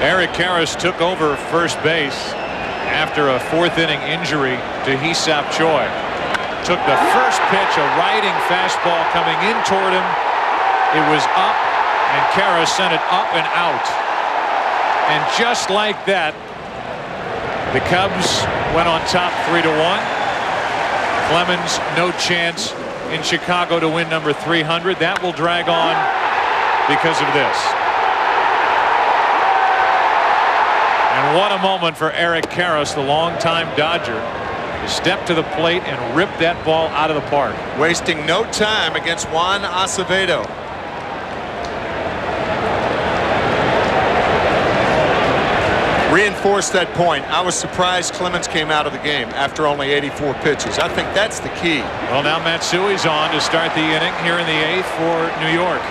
Eric Karras took over first base after a fourth-inning injury to Hee-Sap Choi. Took the first pitch, a riding fastball coming in toward him. It was up, and Karras sent it up and out. And just like that, the Cubs went on top 3-1. Clemens, no chance in Chicago to win number 300. That will drag on because of this. And what a moment for Eric Karras, the longtime Dodger, to step to the plate and rip that ball out of the park. Wasting no time against Juan Acevedo. Reinforce that point. I was surprised Clemens came out of the game after only 84 pitches. I think that's the key. Well, now Matsui's on to start the inning here in the 8th for New York.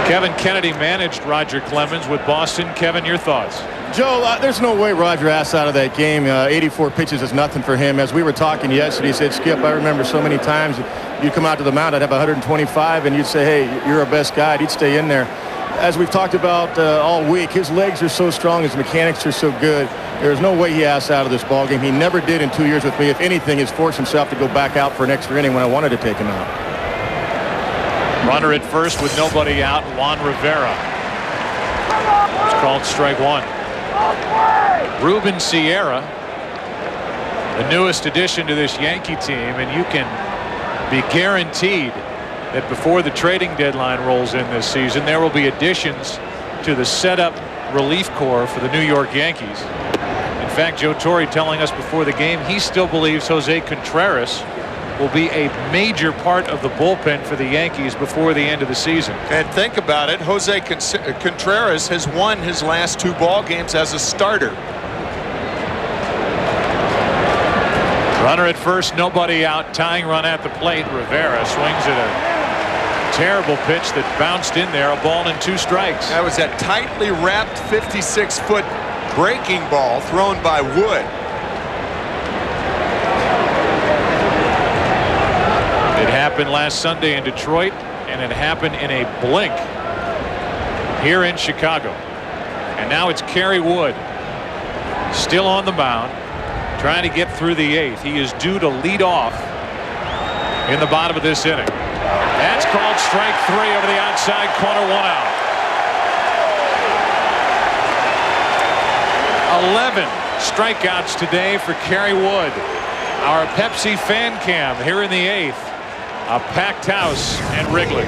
Kevin Kennedy managed Roger Clemens with Boston. Kevin, your thoughts? Joe, there's no way Roger asked out of that game. 84 pitches is nothing for him. As we were talking yesterday, he said, Skip, I remember so many times you'd come out to the mound, I'd have 125, and you'd say, hey, you're our best guy. He'd stay in there. As we've talked about all week, his legs are so strong, his mechanics are so good. There's no way he asked out of this ballgame. He never did in 2 years with me. If anything, he's forced himself to go back out for an extra inning when I wanted to take him out. Runner at first with nobody out, Juan Rivera. It's called strike one. Ruben Sierra, the newest addition to this Yankee team, and you can be guaranteed that before the trading deadline rolls in this season, there will be additions to the setup relief corps for the New York Yankees. In fact, Joe Torre telling us before the game he still believes Jose Contreras will be a major part of the bullpen for the Yankees before the end of the season. And think about it, Jose Contreras has won his last 2 ball games as a starter. Runner at first, nobody out, tying run at the plate. Rivera swings at a terrible pitch that bounced in there, a ball and 2 strikes. That was that tightly wrapped 56-foot breaking ball thrown by Wood. It happened last Sunday in Detroit, and it happened in a blink here in Chicago. And now it's Kerry Wood still on the mound, trying to get through the 8th. He is due to lead off in the bottom of this inning. That's called strike 3 over the outside corner, 1 out. 11 strikeouts today for Kerry Wood. Our Pepsi fan cam here in the 8th. A packed house at Wrigley.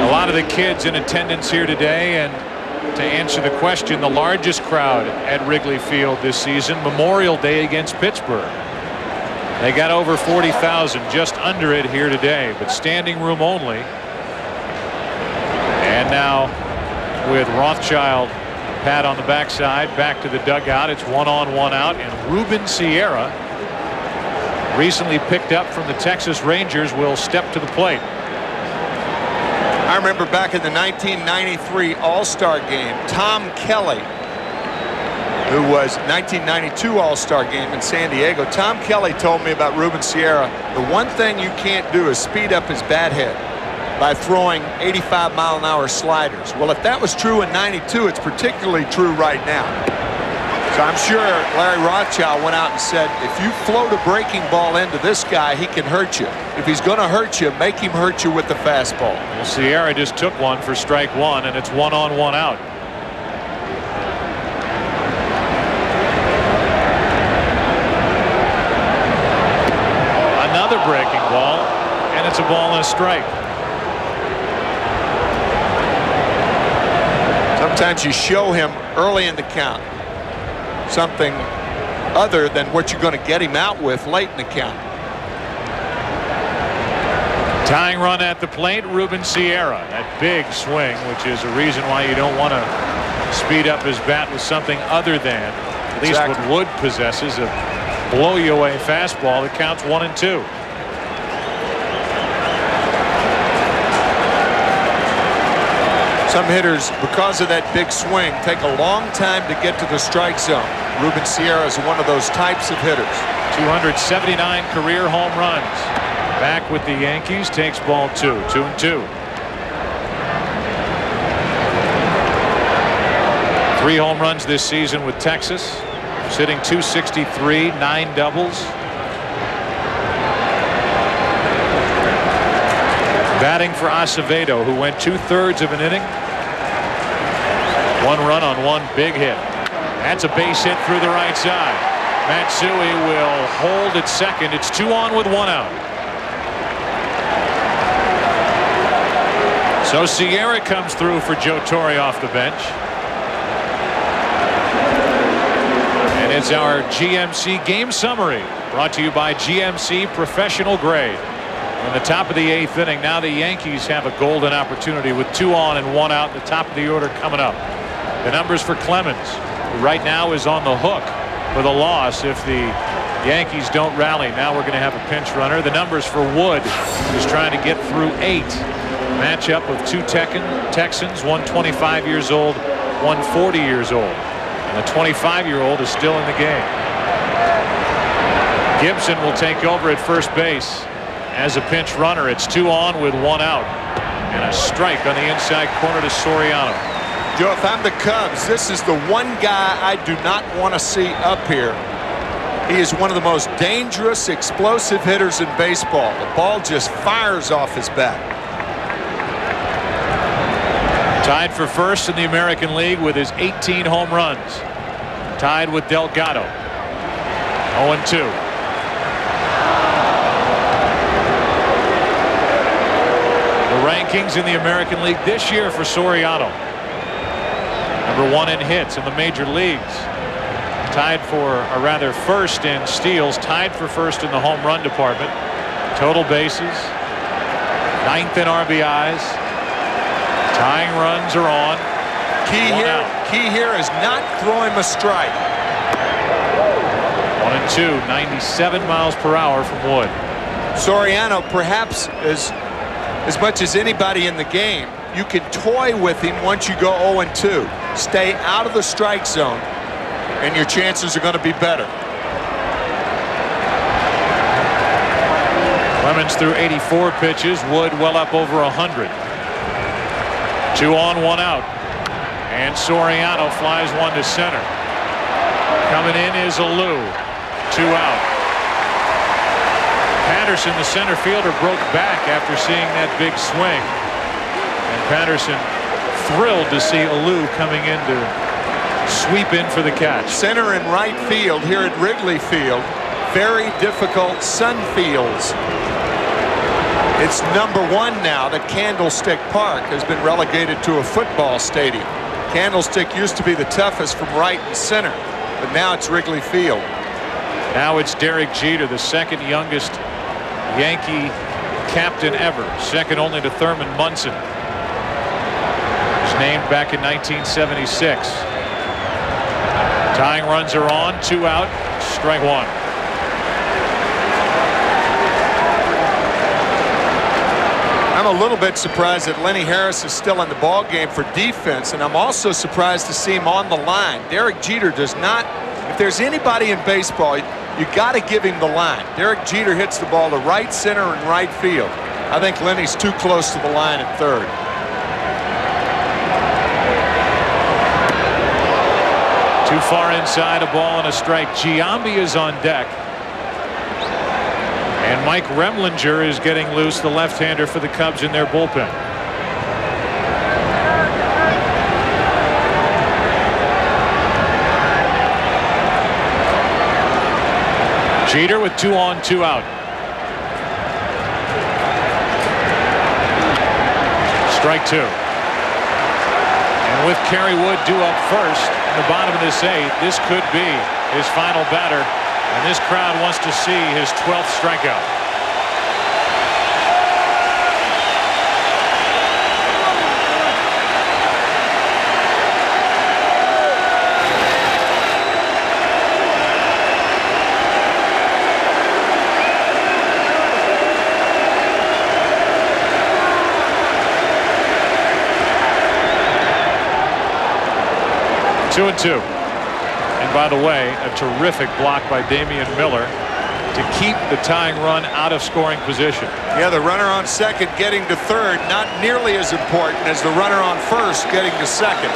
A lot of the kids in attendance here today, and to answer the question, the largest crowd at Wrigley Field this season, Memorial Day against Pittsburgh. They got over 40,000, just under it here today, but standing room only. And now with Rothschild, pat on the backside, back to the dugout. It's 1 on, 1 out, and Ruben Sierra, recently picked up from the Texas Rangers, will step to the plate. I remember back in the 1993 All-Star game, Tom Kelly, who was 1992 All-Star game in San Diego. Tom Kelly told me about Ruben Sierra. The one thing you can't do is speed up his bat head by throwing 85-mile-an-hour sliders. Well, if that was true in 92, it's particularly true right now. So I'm sure Larry Rothschild went out and said, if you float a breaking ball into this guy, he can hurt you. If he's going to hurt you, make him hurt you with the fastball. Well, Sierra just took one for strike 1, and it's 1 on, 1 out. Another breaking ball, and it's a ball and a strike. Sometimes you show him early in the count something other than what you're going to get him out with late in the count. Tying run at the plate, Ruben Sierra. That big swing, which is a reason why you don't want to speed up his bat with something other than at least what Wood possesses, a blow you away fastball that counts 1 and 2. Some hitters, because of that big swing, take a long time to get to the strike zone. Ruben Sierra is one of those types of hitters. 279 career home runs. Back with the Yankees, takes ball 2. 2-2. 3 home runs this season with Texas. Sitting .263, 9 doubles. Batting for Acevedo, who went 2/3 of an inning. 1 run on 1 big hit. That's a base hit through the right side. Matsui will hold at second. It's 2 on with 1 out. So Sierra comes through for Joe Torre off the bench. And it's our GMC game summary, brought to you by GMC Professional Grade. In the top of the 8th inning, now the Yankees have a golden opportunity with 2 on and 1 out. The top of the order coming up. The numbers for Clemens, who right now is on the hook for the loss if the Yankees don't rally. Now we're going to have a pinch runner. The numbers for Wood, who's trying to get through 8. Matchup of 2 Texans, one 25 years old, one 40 years old. And the 25-year-old is still in the game. Gibson will take over at first base as a pinch runner. It's 2 on with 1 out. And a strike on the inside corner to Soriano. Joe, if I'm the Cubs, this is the one guy I do not want to see up here. He is one of the most dangerous, explosive hitters in baseball. The ball just fires off his bat. Tied for first in the American League with his 18 home runs. Tied with Delgado. 0-2. The rankings in the American League this year for Soriano. Number 1 in hits in the major leagues. Tied for, or rather first in steals. Tied for first in the home run department. Total bases. 9th in RBIs. Tying runs are on. Key here is not throwing a strike. 1-2, 97 miles per hour from Wood. Soriano, perhaps as much as anybody in the game, you can toy with him once you go 0-2. Stay out of the strike zone, and your chances are going to be better. Clemens threw 84 pitches. Wood well up over 100. 2 on, 1 out. And Soriano flies 1 to center. Coming in is Alou. 2 out. Patterson, the center fielder, broke back after seeing that big swing. And Patterson thrilled to see Alou coming in to sweep in for the catch. Center and right field here at Wrigley Field. Very difficult sun fields. It's number 1 now that Candlestick Park has been relegated to a football stadium. Candlestick used to be the toughest from right and center, but now it's Wrigley Field. Now it's Derek Jeter, the 2nd youngest Yankee captain ever, second only to Thurman Munson. He was named back in 1976. Tying runs are on. 2 out. Strike 1. I'm a little bit surprised that Lenny Harris is still in the ball game for defense, and I'm also surprised to see him on the line. Derek Jeter does not. If there's anybody in baseball, you got to give him the line. Derek Jeter hits the ball to right, center, and right field. I think Lenny's too close to the line at third. Too far inside, a ball and a strike. Giambi is on deck. And Mike Remlinger is getting loose, the left-hander for the Cubs in their bullpen. Jeter with 2 on, 2 out. Strike 2. And with Kerry Wood due up first in the bottom of this 8th, this could be his final batter. And this crowd wants to see his 12th strikeout. Two and 2. And by the way, a terrific block by Damian Miller to keep the tying run out of scoring position. Yeah, the runner on second getting to third, not nearly as important as the runner on first getting to second.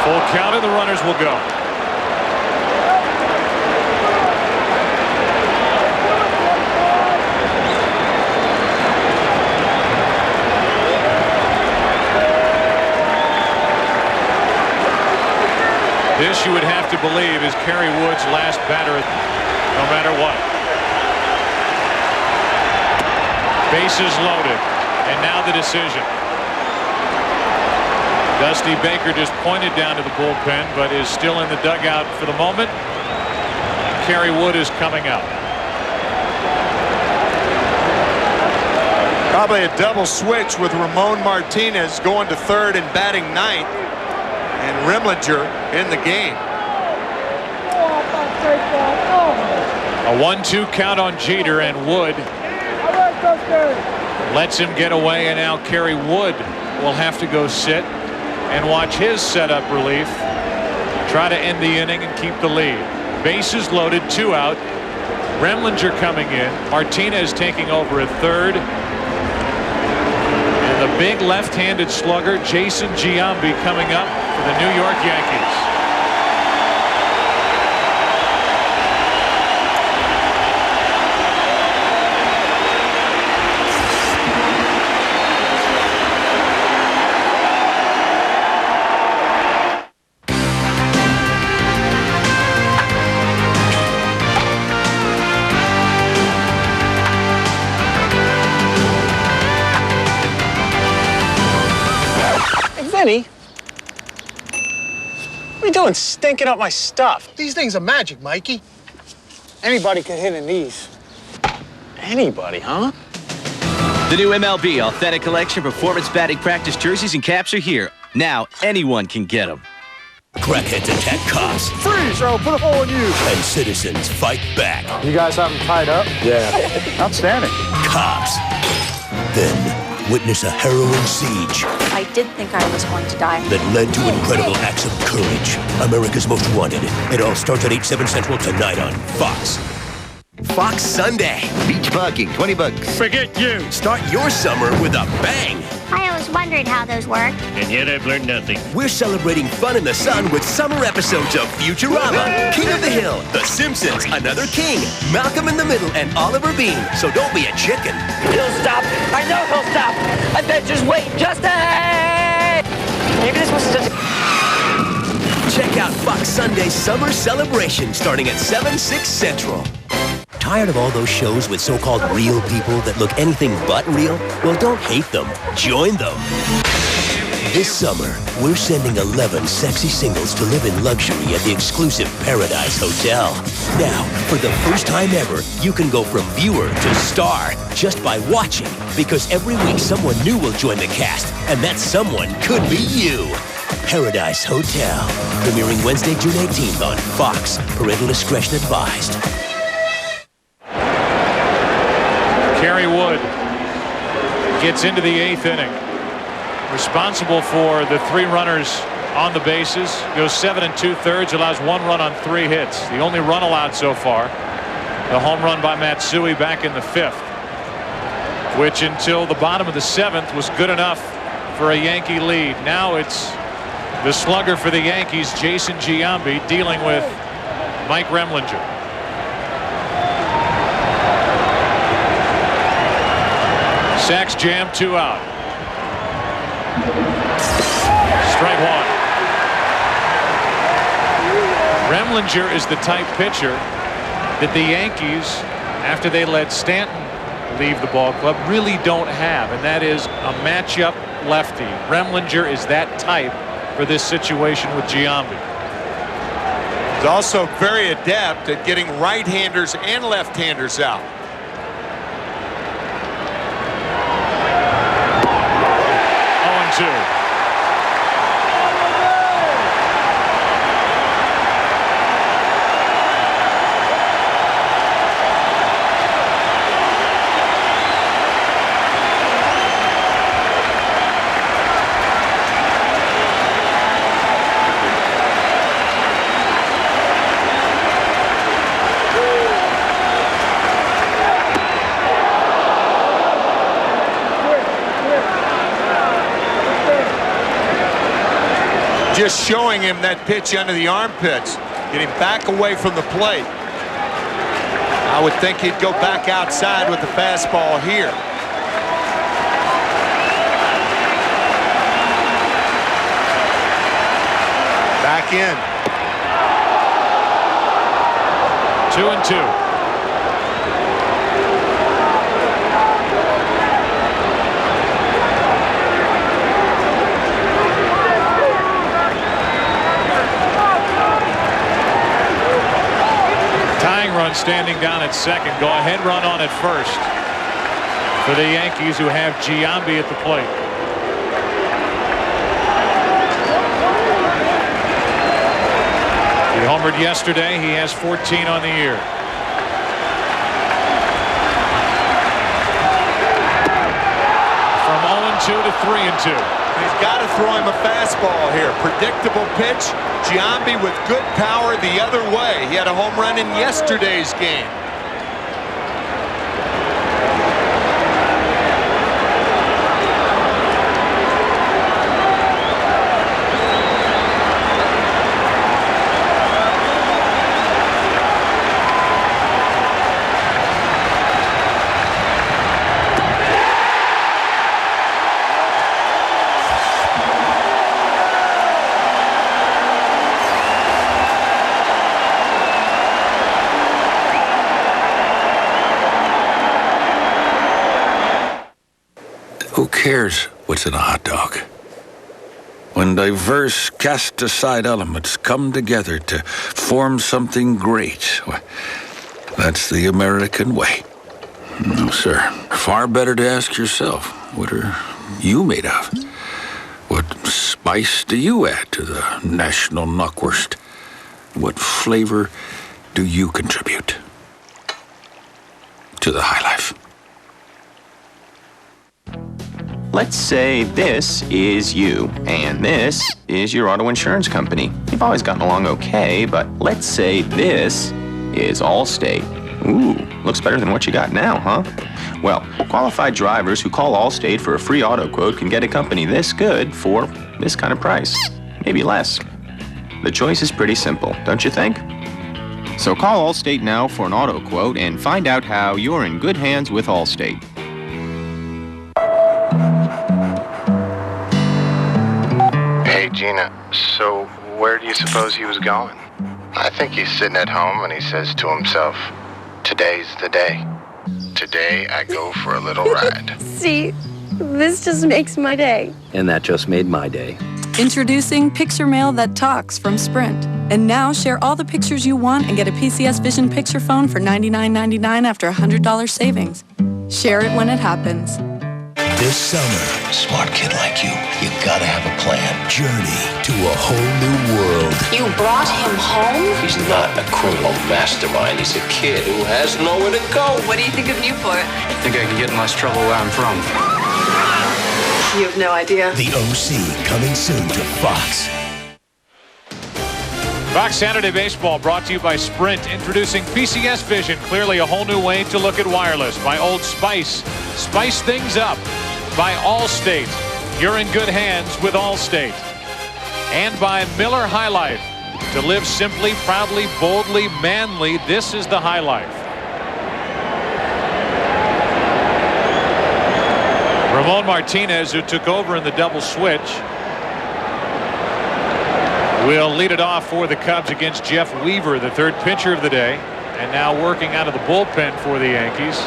Full count and the runners will go. This, you would have to believe, is Kerry Wood's last batter, no matter what. Bases loaded, and now the decision. Dusty Baker just pointed down to the bullpen, but is still in the dugout for the moment. Kerry Wood is coming out. Probably a double switch with Ramon Martinez going to third and batting ninth, and Remlinger in the game. A 1-2 count on Jeter, and Wood lets him get away, and now Kerry Wood will have to go sit and watch his setup relief try to end the inning and keep the lead. Bases loaded, 2 out. Remlinger coming in, Martinez taking over at third, and the big left-handed slugger Jason Giambi coming up for the New York Yankees. Vinny, what are you doing stinking up my stuff? These things are magic, Mikey. Anybody could hit in these. Anybody, huh? The new MLB Authentic Collection Performance Batting Practice jerseys and caps are here. Now anyone can get them. Crackheads attack cops. Freeze, bro. Put a hole in you. And citizens fight back. You guys have them tied up? Yeah. Outstanding. Cops. Then witness a harrowing siege I did think I was going to die. that led to incredible acts of courage. America's Most Wanted. It all starts at 8/7 Central tonight on Fox. Fox Sunday. Beach parking, $20. Forget you. Start your summer with a bang. I always wondered how those work. And yet I've learned nothing. We're celebrating fun in the sun with summer episodes of Futurama, King of the Hill, The Simpsons, Another King, Malcolm in the Middle, and Oliver Bean. So don't be a chicken. He'll stop. I know he'll stop. Adventures wait just ahead. Maybe this was just Check out Fox Sunday's Summer Celebration starting at 7/6 Central. Tired of all those shows with so-called real people that look anything but real? Well, don't hate them. Join them. This summer, we're sending 11 sexy singles to live in luxury at the exclusive Paradise Hotel. Now, for the first time ever, you can go from viewer to star just by watching, because every week someone new will join the cast, and that someone could be you. Paradise Hotel, premiering Wednesday, June 18th on Fox. Parental discretion advised. Kerry Wood gets into the 8th inning. Responsible for the 3 runners on the bases. Goes 7 2/3. Allows 1 run on 3 hits. The only run allowed so far. The home run by Matsui back in the 5th. Which until the bottom of the 7th was good enough for a Yankee lead. Now it's the slugger for the Yankees, Jason Giambi, dealing with Mike Remlinger. Sacks jam, 2 out. Strike 1. Remlinger is the type pitcher that the Yankees, after they let Stanton leave the ball club, really don't have, and that is a matchup lefty. Remlinger is that type for this situation with Giambi. He's also very adept at getting right-handers and left-handers out. just showing him that pitch under the armpits. Getting back away from the plate. I would think he'd go back outside with the fastball here. Back in. 2-2. Run standing down at second. Go ahead run on at first for the Yankees, who have Giambi at the plate. He homered yesterday. He has 14 on the year. From 0-2 to 3-2. He's got to throw him a fastball here. Predictable pitch. Giambi with good power the other way. He had a home run in yesterday's game. Who cares what's in a hot dog? When diverse, cast-aside elements come together to form something great, that's the American way. No, sir. Far better to ask yourself, what are you made of? What spice do you add to the national knockwurst? What flavor do you contribute to the high life? Let's say this is you, and this is your auto insurance company. You've always gotten along okay, but let's say this is Allstate. Ooh, looks better than what you got now, huh? Well, qualified drivers who call Allstate for a free auto quote can get a company this good for this kind of price, maybe less. The choice is pretty simple, don't you think? So call Allstate now for an auto quote and find out how you're in good hands with Allstate. Hey, Gina, so where do you suppose he was going? I think he's sitting at home and he says to himself, today's the day. Today I go for a little ride. See, this just makes my day. And that just made my day. Introducing Picture Mail That Talks from Sprint. And now share all the pictures you want and get a PCS Vision Picture phone for $99.99 after a $100 savings. Share it when it happens. This summer, smart kid like you gotta have a plan. Journey to a whole new world. You brought him home? He's not a criminal mastermind. He's a kid who has nowhere to go. What do you think of Newport? I think I can get in less trouble where I'm from. You have no idea. The OC coming soon to Fox. Fox Saturday Baseball brought to you by Sprint, introducing PCS Vision, clearly a whole new way to look at wireless. By Old Spice, spice things up. By Allstate, you're in good hands with Allstate. And by Miller High Life, to live simply, proudly, boldly, manly, this is the high life. Ramon Martinez, who took over in the double switch, will lead it off for the Cubs against Jeff Weaver, the third pitcher of the day, and now working out of the bullpen for the Yankees,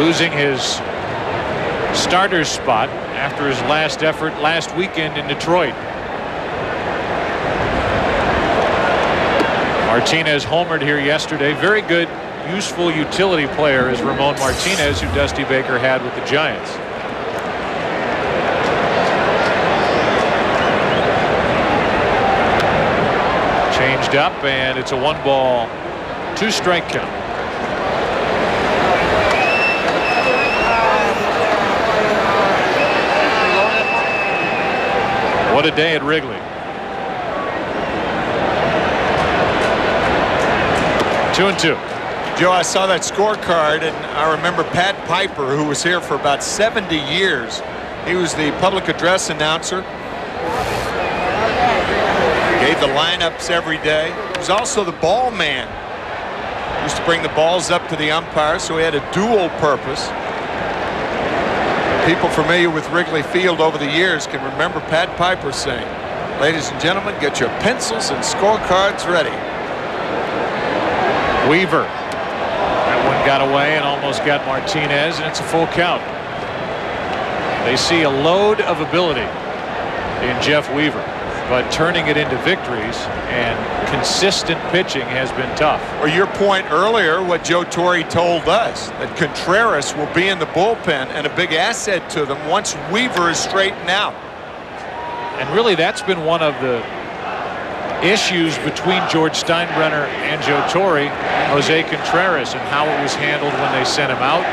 losing his starter's spot after his last effort last weekend in Detroit. Martinez homered here yesterday. Very good, useful utility player is Ramon Martinez, who Dusty Baker had with the Giants. Changed up, and it's a 1-ball, 2-strike count. What a day at Wrigley. 2-2. Joe, I saw that scorecard, and I remember Pat Piper, who was here for about 70 years. He was the public address announcer. Made the lineups every day. He was also the ball man. Used to bring the balls up to the umpire, so he had a dual purpose. People familiar with Wrigley Field over the years can remember Pat Piper saying, "Ladies and gentlemen, get your pencils and scorecards ready." Weaver. That one got away and almost got Martinez, and it's a full count. They see a load of ability in Jeff Weaver, but turning it into victories and consistent pitching has been tough. Or your point earlier, what Joe Torre told us, that Contreras will be in the bullpen and a big asset to them once Weaver is straightened out. And really, that's been one of the issues between George Steinbrenner and Joe Torre, Jose Contreras, and how it was handled when they sent him out.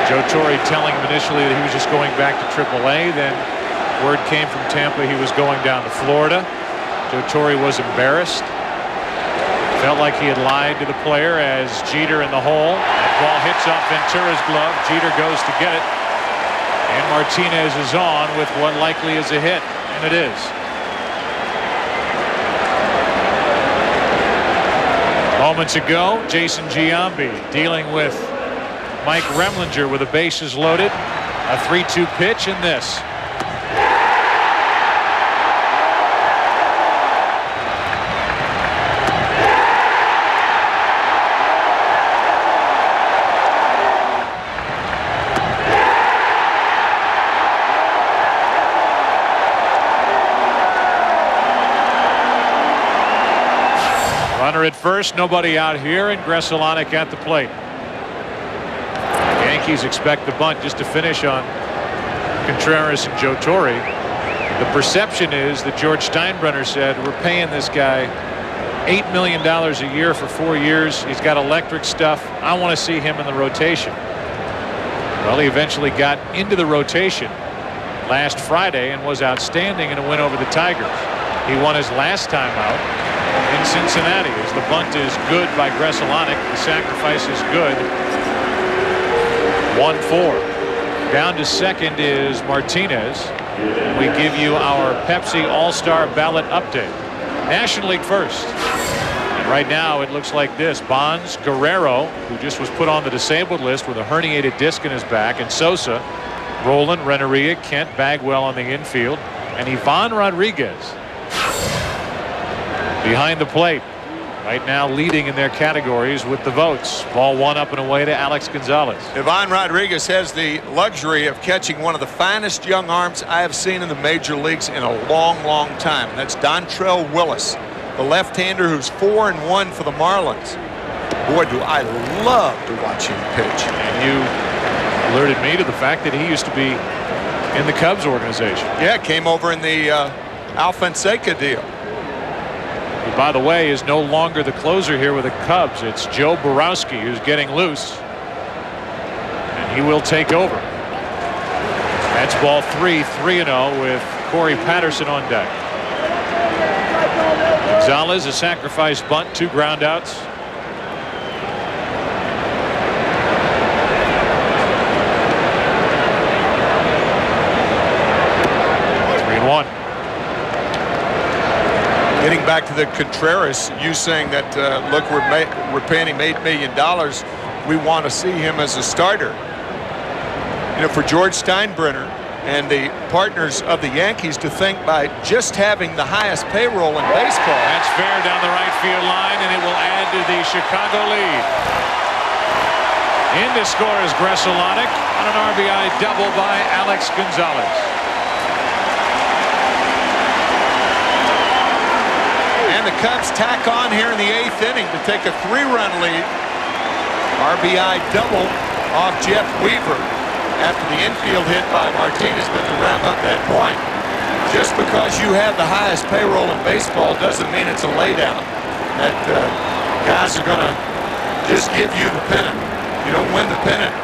Joe Torre telling him initially that he was just going back to AAA. Then word came from Tampa he was going down to Florida. Joe Torre was embarrassed. Felt like he had lied to the player as Jeter in the hole. That ball hits off Ventura's glove. Jeter goes to get it. And Martinez is on with what likely is a hit. And it is. Moments ago, Jason Giambi dealing with Mike Remlinger with the bases loaded. A 3-2 pitch in this. Runner at first, nobody out here, and Gressolonic at the plate. The Yankees expect the bunt just to finish on Contreras and Joe Torre. The perception is that George Steinbrenner said, we're paying this guy $8 million a year for 4 years. He's got electric stuff. I want to see him in the rotation. Well, he eventually got into the rotation last Friday and was outstanding in a win over the Tigers. He won his last time out in Cincinnati as the bunt is good by Gressolonic. The sacrifice is good. 1-4. Down to second is Martinez. We give you our Pepsi All-Star ballot update. National League first. And right now it looks like this. Bonds, Guerrero, who just was put on the disabled list with a herniated disc in his back, and Sosa, Roland, Renneria, Kent, Bagwell on the infield, and Ivan Rodriguez behind the plate. Right now leading in their categories with the votes. Ball one up and away to Alex Gonzalez. Ivan Rodriguez has the luxury of catching one of the finest young arms I have seen in the major leagues in a long, long time. And that's Dontrell Willis, the left-hander who's 4-1 for the Marlins. Boy, do I love to watch him pitch. And you alerted me to the fact that he used to be in the Cubs organization. Yeah, came over in the Al Fonseca deal. Who, by the way, is no longer the closer here with the Cubs. It's Joe Borowski who's getting loose. And he will take over. That's ball 3-0 with Corey Patterson on deck. Gonzalez, a sacrifice bunt, 2 ground outs. Getting back to the Contreras, you saying that, look, we're paying him $8 million. We want to see him as a starter. You know, for George Steinbrenner and the partners of the Yankees to think by just having the highest payroll in baseball. That's fair down the right field line, and it will add to the Chicago lead. In to score is Gressolonic on an RBI double by Alex Gonzalez. And the Cubs tack on here in the 8th inning to take a 3-run lead. RBI double off Jeff Weaver after the infield hit by Martinez. But to wrap up that point, just because you have the highest payroll in baseball doesn't mean it's a laydown. That guys are going to just give you the pennant. You don't win the pennant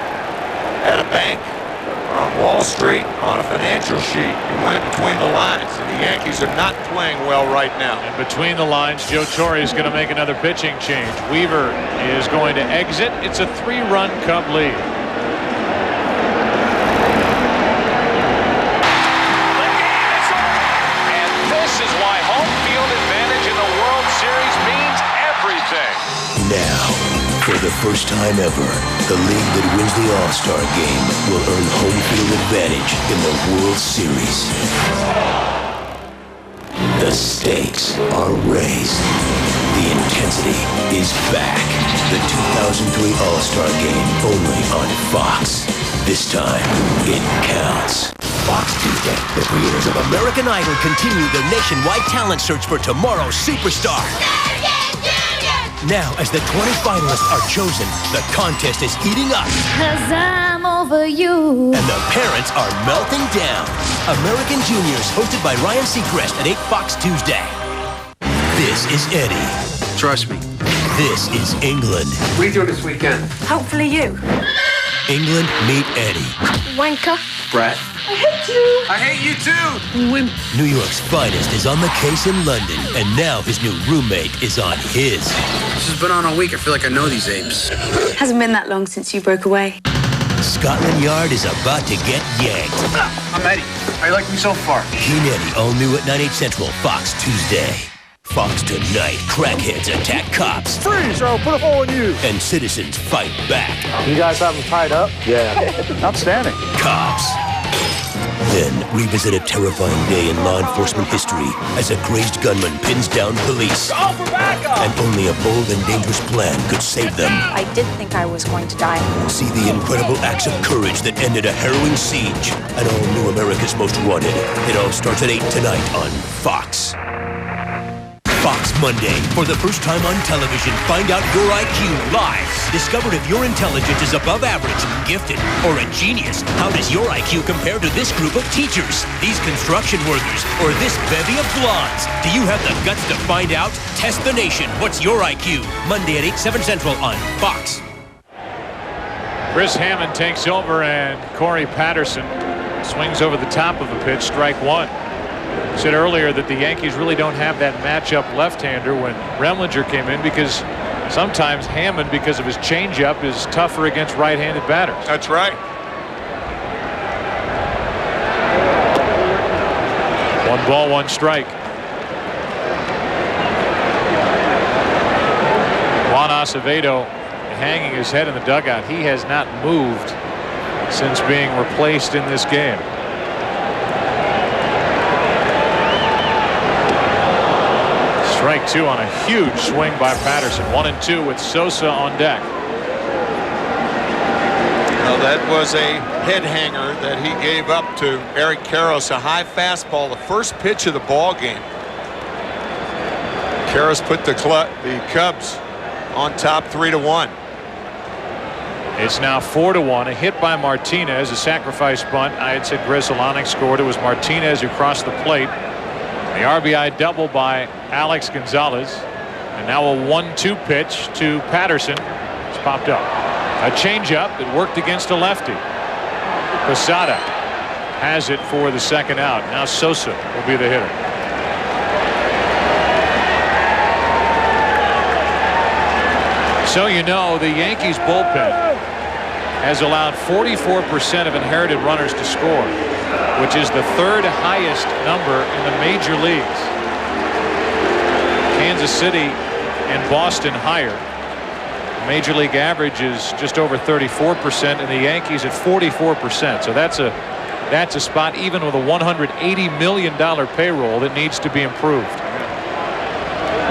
at a bank or on Wall Street on a financial sheet. You win between the lines, and the Yankees are not playing well right now. And between the lines, Joe Torre is going to make another pitching change. Weaver is going to exit. It's a 3-run Cub lead. And this is why home field Now, for the first time ever, the league that wins the All-Star game will earn home field advantage in the World Series. The stakes are raised. The intensity is back. The 2003 All-Star game only on Fox. This time, it counts. Fox Tuesday. The creators of American Idol continue their nationwide talent search for tomorrow's superstar. Now, as the 20 finalists are chosen, the contest is heating up. 'Cause I'm over you. And the parents are melting down. American Juniors, hosted by Ryan Seacrest at 8 Fox Tuesday. This is Eddie. Trust me. This is England. What are you doing this weekend? Hopefully you. England meet Eddie. Wanker. Brett. I hate you. I hate you too. Wimp. New York's finest is on the case in London, and now his new roommate is on his. This has been on all week. I feel like I know these apes. Hasn't been that long since you broke away. Scotland Yard is about to get yanked. I'm Eddie. How you like me so far? He and Eddie, all new at 9, 8 Central, Fox Tuesday. Fox tonight, crackheads attack cops. Freeze, or I'll put a hole in you. And citizens fight back. You guys have them tied up? Yeah. Outstanding. Cops. Then revisit a terrifying day in law enforcement history as a crazed gunman pins down police. And only a bold and dangerous plan could save them. I did think I was going to die. See the incredible acts of courage that ended a harrowing siege. And all new America's Most Wanted. It all starts at 8 tonight on Fox. Fox Monday. For the first time on television, find out your IQ live. Discover if your intelligence is above average, gifted, or a genius. How does your IQ compare to this group of teachers, these construction workers, or this bevy of blondes? Do you have the guts to find out? Test the nation. What's your IQ? Monday at 8, 7 Central on Fox. Chris Hammond takes over, and Corey Patterson swings over the top of the pitch, strike one. Said earlier that the Yankees really don't have that matchup left-hander when Remlinger came in, because sometimes Hammond, because of his changeup, is tougher against right-handed batters. That's right. 1 ball, 1 strike. Juan Acevedo hanging his head in the dugout. He has not moved since being replaced in this game. Strike 2 on a huge swing by Patterson. 1-2 with Sosa on deck. Well, that was a head hanger that he gave up to Eric Karros, a high fastball, the first pitch of the ball game. Karros put the Cubs on top 3-1. It's now 4-1. A hit by Martinez, a sacrifice bunt. I had said Grzelcyk scored. It was Martinez who crossed the plate. The RBI double by Alex Gonzalez, and now a 1-2 pitch to Patterson. It's popped up. A changeup that worked against a lefty. Posada has it for the second out. Now Sosa will be the hitter. So you know, the Yankees bullpen has allowed 44% of inherited runners to score, which is the 3rd highest number in the major leagues. Kansas City and Boston higher. The major league average is just over 34%, and the Yankees at 44%. So that's a spot, even with a $180 million payroll, that needs to be improved.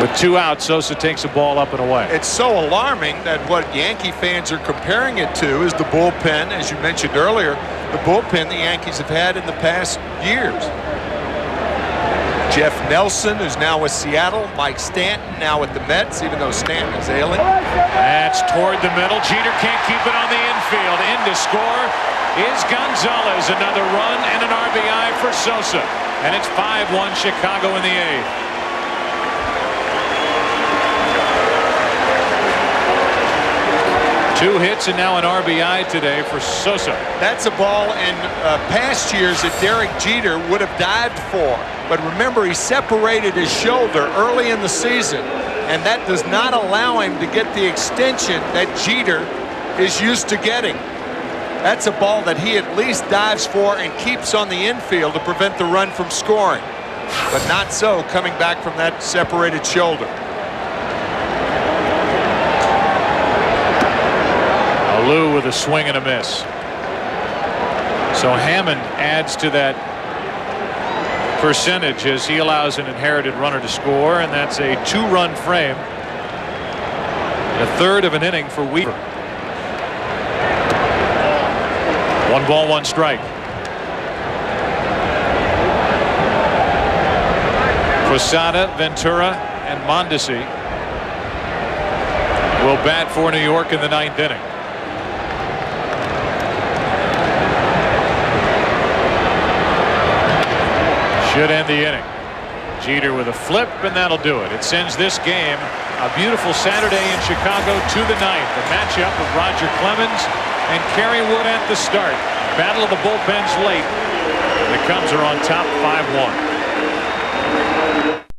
With 2 outs, Sosa takes the ball up and away. It's so alarming that what Yankee fans are comparing it to is the bullpen, as you mentioned earlier, the bullpen the Yankees have had in the past years. Jeff Nelson, who's now with Seattle. Mike Stanton now with the Mets, even though Stanton is ailing. That's toward the middle. Jeter can't keep it on the infield. In to score is Gonzalez. Another run and an RBI for Sosa. And it's 5-1 Chicago in the 8th. 2 hits and now an RBI today for Sosa. That's a ball in past years that Derek Jeter would have dived for. But remember, he separated his shoulder early in the season, and that does not allow him to get the extension that Jeter is used to getting. That's a ball that he at least dives for and keeps on the infield to prevent the run from scoring. But not so coming back from that separated shoulder. Lou with a swing and a miss. So Hammond adds to that percentage as he allows an inherited runner to score, and that's a 2-run frame. A third of an inning for Weaver. 1 ball, 1 strike. Posada, Ventura, and Mondesi will bat for New York in the 9th inning. Should end the inning. Jeter with a flip, and that'll do it. It sends this game, a beautiful Saturday in Chicago, to the 9th. A matchup with Roger Clemens and Kerry Wood at the start. Battle of the bullpens late. The Cubs are on top 5-1.